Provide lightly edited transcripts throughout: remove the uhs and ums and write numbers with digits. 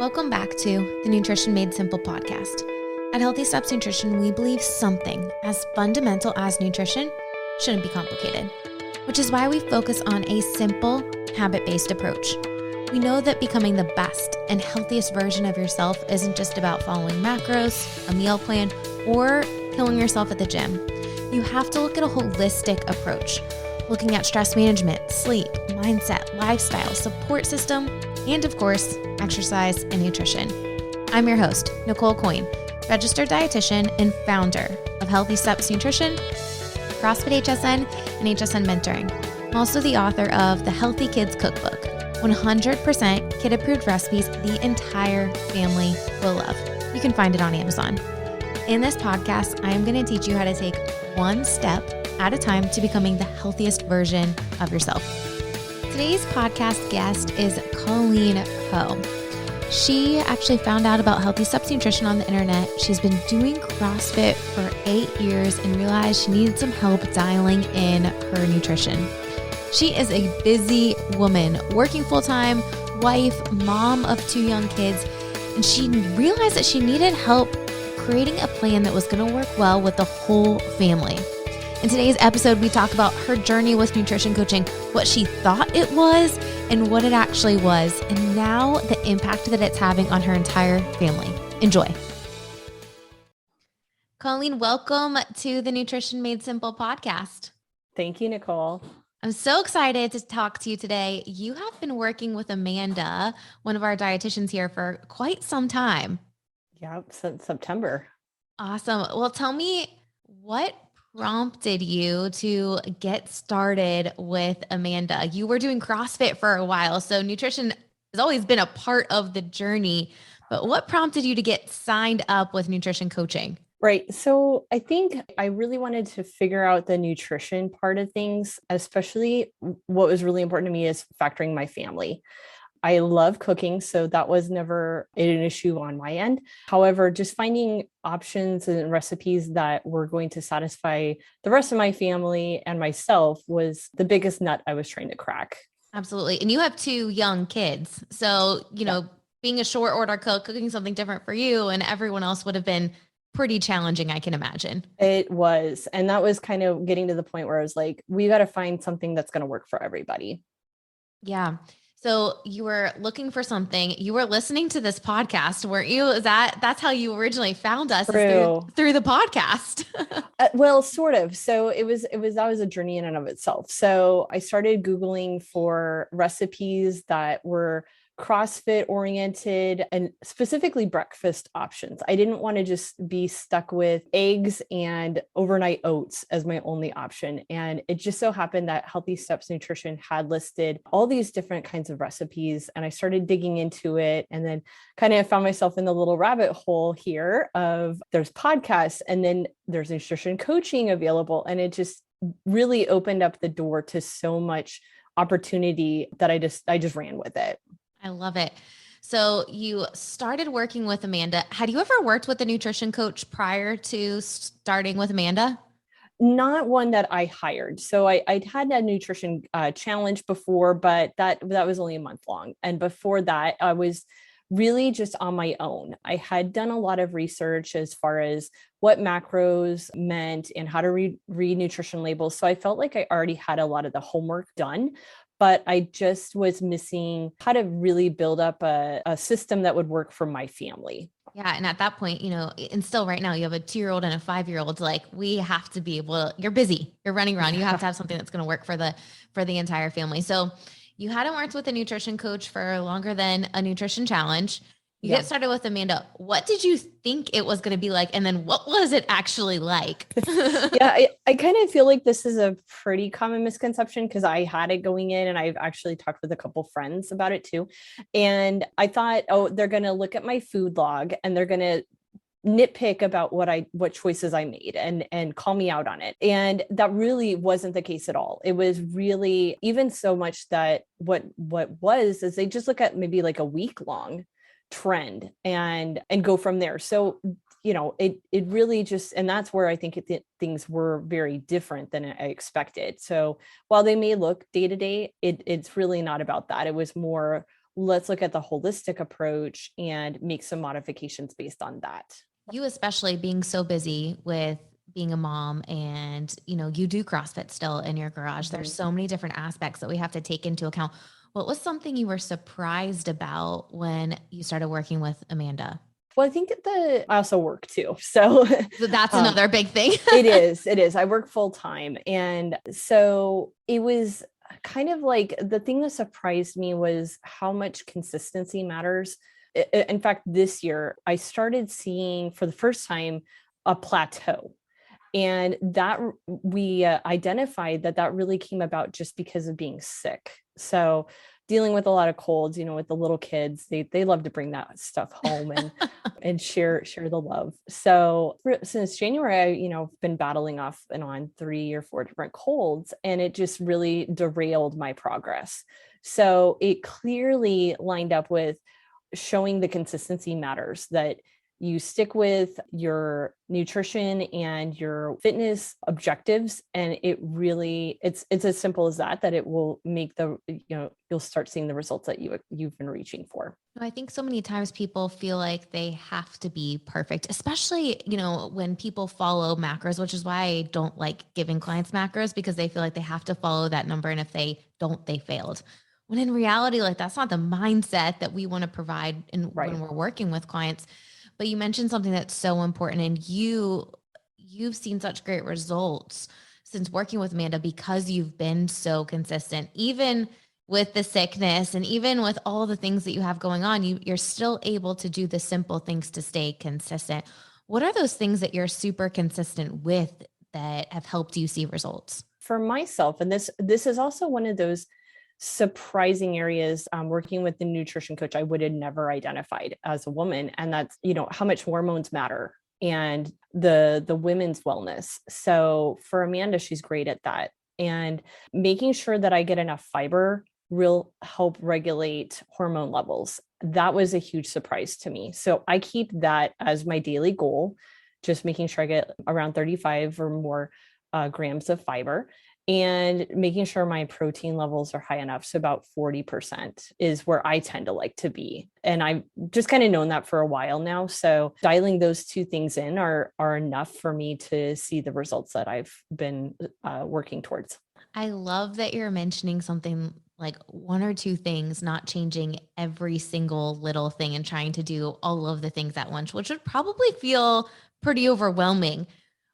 Welcome back to the Nutrition Made Simple podcast. At Healthy Steps Nutrition, we believe something as fundamental as nutrition shouldn't be complicated, which is why we focus on a simple, habit-based approach. We know that becoming the best and healthiest version of yourself isn't just about following macros, a meal plan, or killing yourself at the gym. You have to look at a holistic approach, looking at stress management, sleep, mindset, lifestyle, support system, and of course, exercise and nutrition. I'm your host, Nicole Aucoin, registered dietitian and founder of Healthy Steps Nutrition, CrossFit HSN, and HSN Mentoring. I'm also the author of The Healthy Kids Cookbook, 100% kid-approved recipes the entire family will love. You can find it on Amazon. In this podcast, I am going to teach you how to take one step at a time to becoming the healthiest version of yourself. Today's podcast guest is Coleen Ho. She actually found out about Healthy Steps Nutrition on the internet. She's been doing CrossFit for 8 years and realized she needed some help dialing in her nutrition. She is a busy woman, working full-time, wife, mom of 2 young kids, and she realized that she needed help creating a plan that was going to work well with the whole family. In today's episode, we talk about her journey with nutrition coaching, what she thought it was and what it actually was, and now the impact that it's having on her entire family. Enjoy. Coleen, welcome to the Nutrition Made Simple podcast. Thank you, Nicole. I'm so excited to talk to you today. You have been working with Amanda, one of our dietitians here, for quite some time. Yeah, since September. Awesome. Well, tell me what prompted you to get started with Amanda? You were doing CrossFit for a while, so nutrition has always been a part of the journey, but what prompted you to get signed up with nutrition coaching? Right. So I think I really wanted to figure out the nutrition part of things, especially what was really important to me is factoring my family. I love cooking, so that was never an issue on my end. However, just finding options and recipes that were going to satisfy the rest of my family and myself was the biggest nut I was trying to crack. Absolutely. And you have 2 young kids. So, being a short order cook, cooking something different for you and everyone else would have been pretty challenging, I can imagine. It was. And that was kind of getting to the point where I was like, we got to find something that's going to work for everybody. Yeah. So you were looking for something, you were listening to this podcast, weren't you? That's how you originally found us through the podcast. Well, sort of. So that was a journey in and of itself. So I started Googling for recipes that were CrossFit oriented and specifically breakfast options. I didn't want to just be stuck with eggs and overnight oats as my only option. And it just so happened that Healthy Steps Nutrition had listed all these different kinds of recipes. And I started digging into it and then kind of found myself in the little rabbit hole here of there's podcasts and then there's nutrition coaching available. And it just really opened up the door to so much opportunity that I just ran with it. I love it. So you started working with Amanda. Had you ever worked with a nutrition coach prior to starting with Amanda? Not one that I hired. So I'd had a nutrition challenge before, but that was only a month long. And before that, I was really just on my own. I had done a lot of research as far as what macros meant and how to read nutrition labels. So I felt like I already had a lot of the homework done. But I just was missing how to really build up a system that would work for my family. Yeah. And at that point, and still right now you have a 2-year-old and a 5-year-old, like we have to be able to, you're busy, you're running around. You have to have something that's going to work for the entire family. So you hadn't worked with a nutrition coach for longer than a nutrition challenge. You get started with Amanda. What did you think it was going to be like? And then what was it actually like? Yeah, I kind of feel like this is a pretty common misconception because I had it going in and I've actually talked with a couple friends about it too. And I thought, they're going to look at my food log and they're going to nitpick about what choices I made and call me out on it. And that really wasn't the case at all. It was really even so much that what was is they just look at maybe like a week long trend and go from there. So, it really just, and that's where I think things were very different than I expected. So while they may look day to day, it's really not about that. It was more let's look at the holistic approach and make some modifications based on that. You especially being so busy with being a mom and, you do CrossFit still in your garage. Mm-hmm. There's so many different aspects that we have to take into account. What was something you were surprised about when you started working with Amanda? Well, I think that I also work too. So that's another big thing. It is. I work full time. And so it was kind of like the thing that surprised me was how much consistency matters. In fact, this year I started seeing for the first time a plateau. And that we identified that really came about just because of being sick. So dealing with a lot of colds, with the little kids, they love to bring that stuff home and share the love. So since January, I've been battling off and on 3 or 4 different colds, and it just really derailed my progress. So it clearly lined up with showing the consistency matters, that you stick with your nutrition and your fitness objectives. And it's as simple as that it will make you'll start seeing the results that you've been reaching for. I think so many times people feel like they have to be perfect, especially, when people follow macros, which is why I don't like giving clients macros, because they feel like they have to follow that number. And if they don't, they failed. When in reality, that's not the mindset that we want to provide when we're working with clients. But you mentioned something that's so important, and you've seen such great results since working with Amanda because you've been so consistent, even with the sickness and even with all the things that you have going on, you're still able to do the simple things to stay consistent. What are those things that you're super consistent with that have helped you see results? For myself, and this is also one of those surprising areas, working with the nutrition coach I would have never identified as a woman. And that's, how much hormones matter and the women's wellness. So for Amanda, she's great at that. And making sure that I get enough fiber will help regulate hormone levels. That was a huge surprise to me. So I keep that as my daily goal, just making sure I get around 35 or more grams of fiber, and making sure my protein levels are high enough. So about 40% is where I tend to like to be. And I've just kind of known that for a while now. So dialing those two things in are enough for me to see the results that I've been working towards. I love that you're mentioning something like 1 or 2 things, not changing every single little thing and trying to do all of the things at once, which would probably feel pretty overwhelming.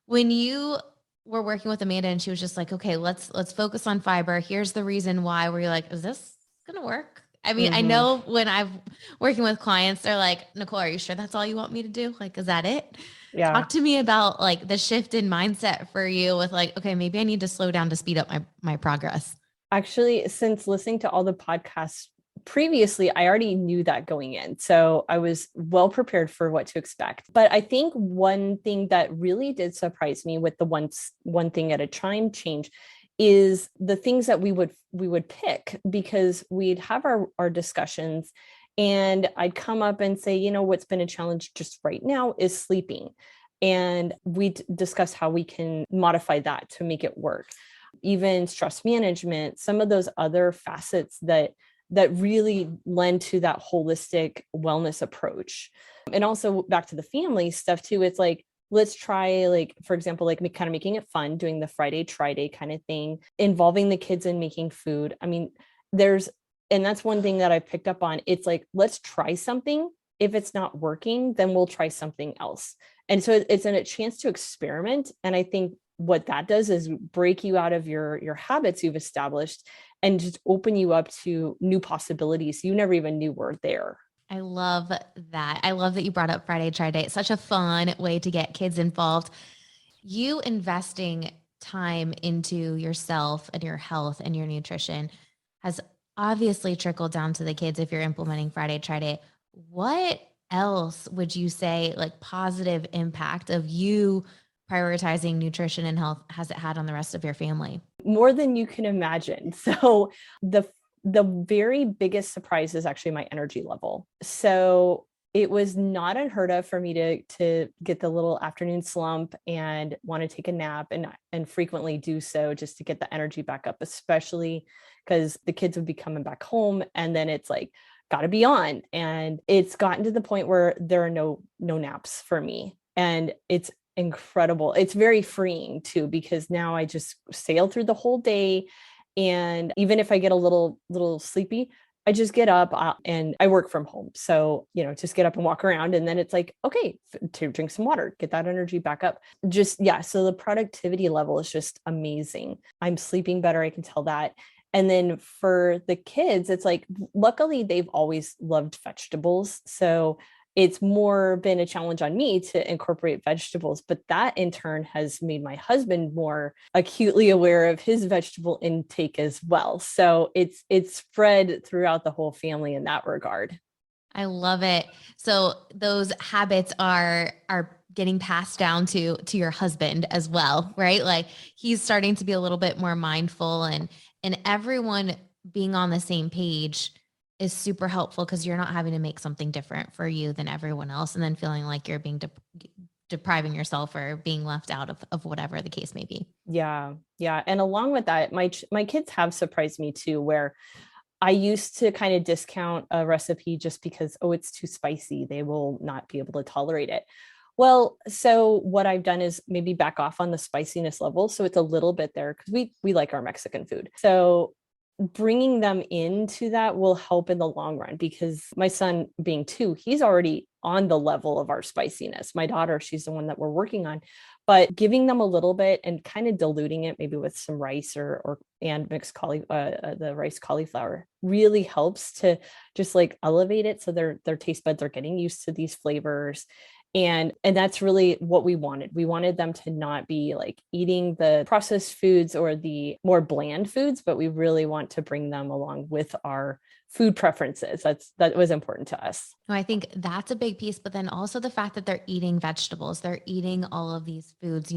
When you were working with Amanda and she was just like, okay, let's focus on fiber. Here's the reason why. Were you like, is this going to work? I mean, I know when I'm working with clients, they're like, Nicole, are you sure that's all you want me to do? Like, is that it? Yeah. Talk to me about the shift in mindset for you with okay, maybe I need to slow down to speed up my progress. Actually, since listening to all the podcasts previously, I already knew that going in. So I was well prepared for what to expect. But I think one thing that really did surprise me with the one thing at a time change is the things that we would pick, because we'd have our discussions and I'd come up and say, what's been a challenge just right now is sleeping. And we'd discuss how we can modify that to make it work. Even stress management, some of those other facets that really lend to that holistic wellness approach. And also back to the family stuff too. It's like, let's try, for example, kind of making it fun, doing the Friday try day kind of thing, involving the kids in making food. I mean, and that's one thing that I picked up on. It's like, let's try something. If it's not working, then we'll try something else. And so it's a chance to experiment. And I think what that does is break you out of your habits you've established and just open you up to new possibilities you never even knew were there. I love that. I love that you brought up Friday Try Day. It's such a fun way to get kids involved. You investing time into yourself and your health and your nutrition has obviously trickled down to the kids if you're implementing Friday Try Day. What else would you say positive impact of you prioritizing nutrition and health has it had on the rest of your family? More than you can imagine. So the very biggest surprise is actually my energy level. So it was not unheard of for me to get the little afternoon slump and want to take a nap and frequently do so just to get the energy back up, especially because the kids would be coming back home. And then it's like got to be on. And it's gotten to the point where there are no naps for me. And it's incredible. It's very freeing too, because now I just sail through the whole day. And even if I get a little sleepy, I just get up and I work from home. So, just get up and walk around. And then it's like, okay, to drink some water, get that energy back up. Just, yeah. So the productivity level is just amazing. I'm sleeping better. I can tell that. And then for the kids, it's like, luckily they've always loved vegetables. So it's more been a challenge on me to incorporate vegetables, but that in turn has made my husband more acutely aware of his vegetable intake as well. So it's spread throughout the whole family in that regard. I love it. So those habits are getting passed down to your husband as well, right? Like he's starting to be a little bit more mindful, and everyone being on the same page is super helpful, because you're not having to make something different for you than everyone else, and then feeling like you're being depriving yourself or being left out of whatever the case may be. Yeah. Yeah. And along with that, my kids have surprised me too, where I used to kind of discount a recipe just because, oh, it's too spicy, they will not be able to tolerate it. Well, so what I've done is maybe back off on the spiciness level. So it's a little bit there, because we like our Mexican food. So bringing them into that will help in the long run, because my son being 2, he's already on the level of our spiciness. My daughter, she's the one that we're working on, but giving them a little bit and kind of diluting it maybe with some rice and mixed the rice cauliflower really helps to just like elevate it. So their taste buds are getting used to these flavors. And that's really what we wanted. We wanted them to not be like eating the processed foods or the more bland foods, but we really want to bring them along with our food preferences. That was important to us. No, I think that's a big piece, but then also the fact that they're eating vegetables, they're eating all of these foods.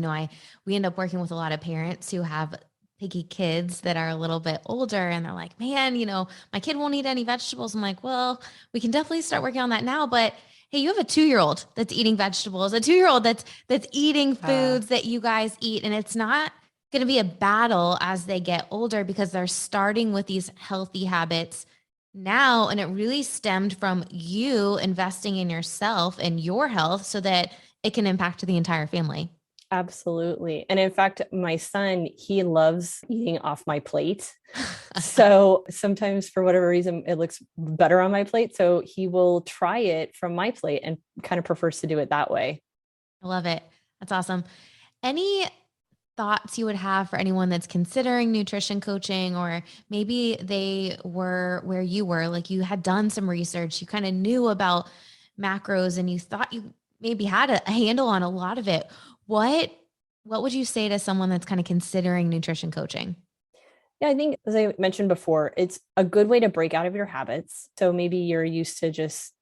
We end up working with a lot of parents who have picky kids that are a little bit older, and they're like, man, my kid won't eat any vegetables. I'm like, well, we can definitely start working on that now, but hey, you have a 2-year-old that's eating vegetables, a 2-year-old that's eating foods that you guys eat. And it's not going to be a battle as they get older, because they're starting with these healthy habits now. And it really stemmed from you investing in yourself and your health so that it can impact the entire family. Absolutely. And in fact, my son, he loves eating off my plate. So sometimes for whatever reason, it looks better on my plate. So he will try it from my plate and kind of prefers to do it that way. I love it. That's awesome. Any thoughts you would have for anyone that's considering nutrition coaching, or maybe they were where you were, like you had done some research, you kind of knew about macros and you thought you maybe had a handle on a lot of it. What would you say to someone that's kind of considering nutrition coaching? Yeah, I think, as I mentioned before, it's a good way to break out of your habits. So maybe you're used to just,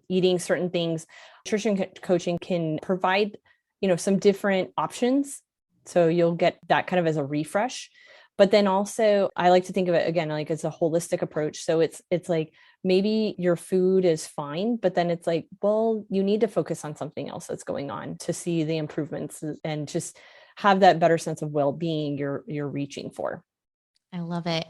eating certain things. Nutrition coaching can provide, some different options. So you'll get that kind of as a refresh. But then also, I like to think of it again, like it's a holistic approach. So it's like, maybe your food is fine, but then it's like, well, you need to focus on something else that's going on to see the improvements and just have that better sense of well-being you're reaching for. I love it.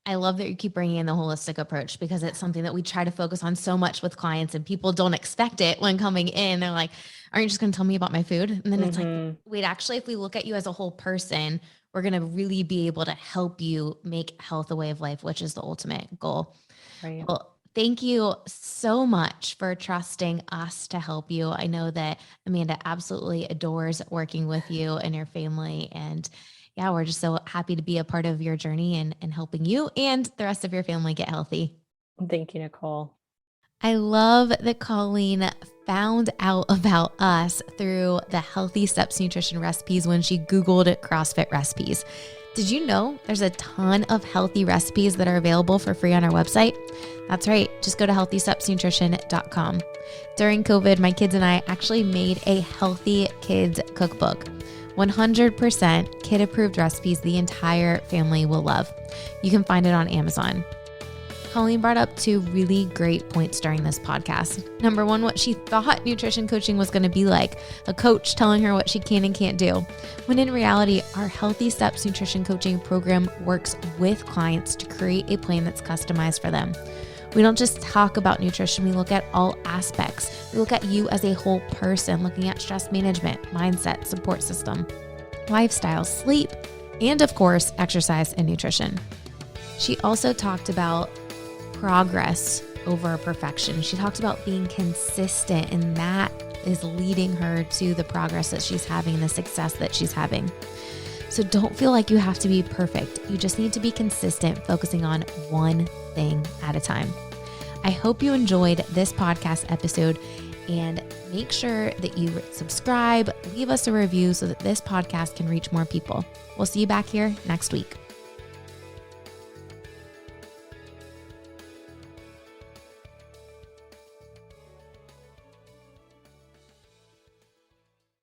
I love that you keep bringing in the holistic approach, because it's something that we try to focus on so much with clients, and people don't expect it when coming in. They're like, aren't you just going to tell me about my food? And then it's like, wait, actually, if we look at you as a whole person, we're going to really be able to help you make health a way of life, which is the ultimate goal. Right. Well, thank you so much for trusting us to help you. I know that Amanda absolutely adores working with you and your family. And yeah, we're just so happy to be a part of your journey and helping you and the rest of your family get healthy. Thank you, Nicole. I love that Coleen found out about us through the Healthy Steps Nutrition recipes when she Googled CrossFit recipes. Did you know there's a ton of healthy recipes that are available for free on our website? That's right. Just go to healthystepsnutrition.com. During COVID, my kids and I actually made a healthy kids cookbook. 100% kid-approved recipes the entire family will love. You can find it on Amazon. Coleen brought up 2 really great points during this podcast. Number 1, what she thought nutrition coaching was going to be like, a coach telling her what she can and can't do. When in reality, our Healthy Steps Nutrition Coaching program works with clients to create a plan that's customized for them. We don't just talk about nutrition, we look at all aspects. We look at you as a whole person, looking at stress management, mindset, support system, lifestyle, sleep, and of course, exercise and nutrition. She also talked about progress over perfection. She talked about being consistent, and that is leading her to the progress that she's having and the success that she's having. So don't feel like you have to be perfect. You just need to be consistent, focusing on one thing at a time. I hope you enjoyed this podcast episode, and make sure that you subscribe, leave us a review so that this podcast can reach more people. We'll see you back here next week.